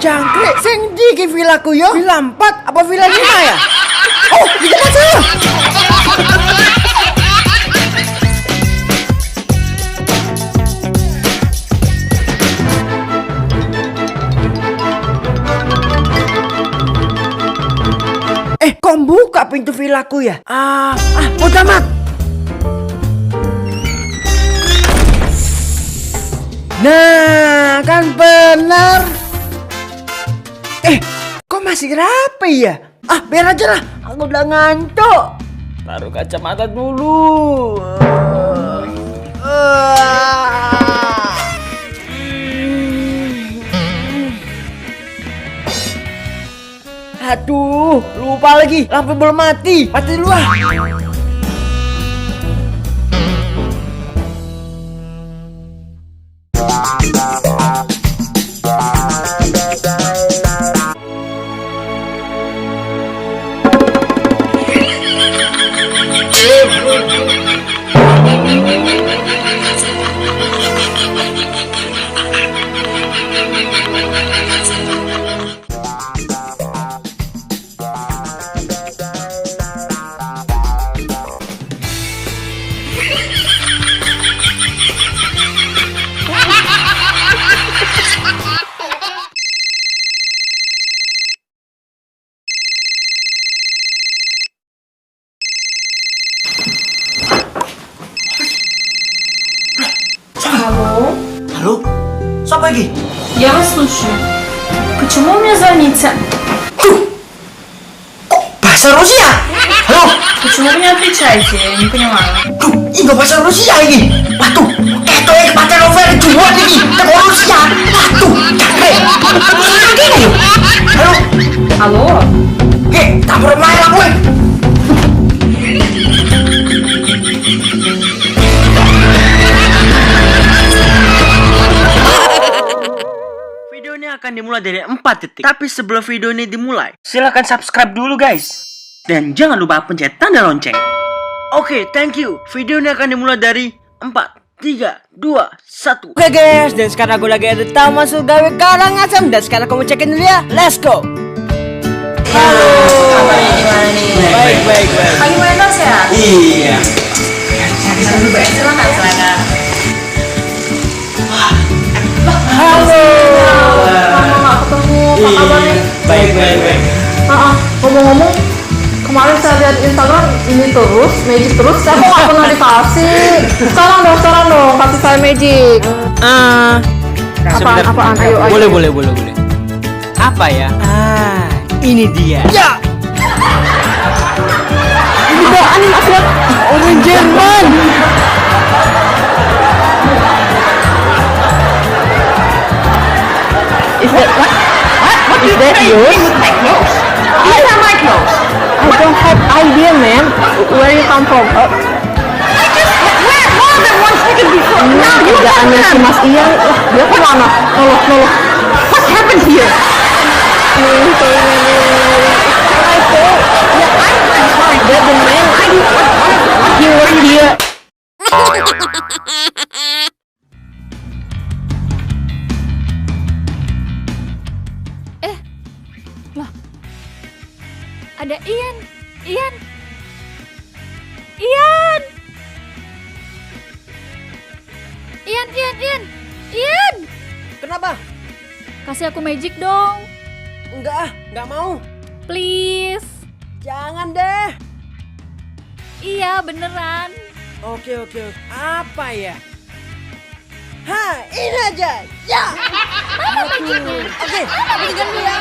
Jangkrik sing ndi ki villaku yo? Villa 4 apa villa 5 ya? Oh, di tempat saya. Kok buka pintu villaku ya? Bodo amat. Nah, kan bener. Kok masih rapi ya? Biar aja lah. Aku udah ngantuk. Taruh kacamata dulu. Aduh, lupa lagi. Lampu belum mati. Mati dulu ah. Алло? Siapa lagi? Я вас слушаю. Почему вы мне звоните? Bahasa Rusia? Halo? Почему вы не отвечаете? Я не понимаю. Ini bahasa Rusia ini. Waduh, kayak pakai novel dua ini. Ke Rusia. Waduh, kakek. Halo? Алло? Tak bermain lah gue. Video ini akan dimulai dari 4 detik. Tapi sebelum video ini dimulai, silahkan subscribe dulu guys. Dan jangan lupa pencet tanda lonceng. Oke, thank you. Video ini akan dimulai dari 4, 3, 2, 1. Oke guys, dan sekarang aku lagi ada tamu masuk gawe Karangasem. Dan sekarang aku mau cekin dulu ya. Let's go. Halo. Kabarnya gimana nih? Baik. Pagi mana sehat? Iya. Silakan. Halo. Lama nggak ketemu. Apa kabar nih? Baik. Ngomong-ngomong, kemarin saya lihat Instagram ini terus, magic terus. Saya kok nggak pernah dikasih. Sekarang dong, kasih saya magic. Apaan? Ayo. Boleh. Apa ya? Ini dia. Ya. Ini apaan nih Mas? Orang Jerman. Is that what? What is that yours? My clothes. These are my clothes. I don't have idea, man. Where you come from? I just wear more than 1 second before. Now you kerjaannya si Mas Ian. Dia kemana? Nolok. What happened here? I'm sorry. That's the man. You were here. Ada Ian. Kenapa? Kasih aku magic dong. Enggak mau. Please. Jangan deh. Iya, beneran. Oke. Apa ya? Ini aja. Ya. Mana magicnya? Oke, aku tinggal dulu ya.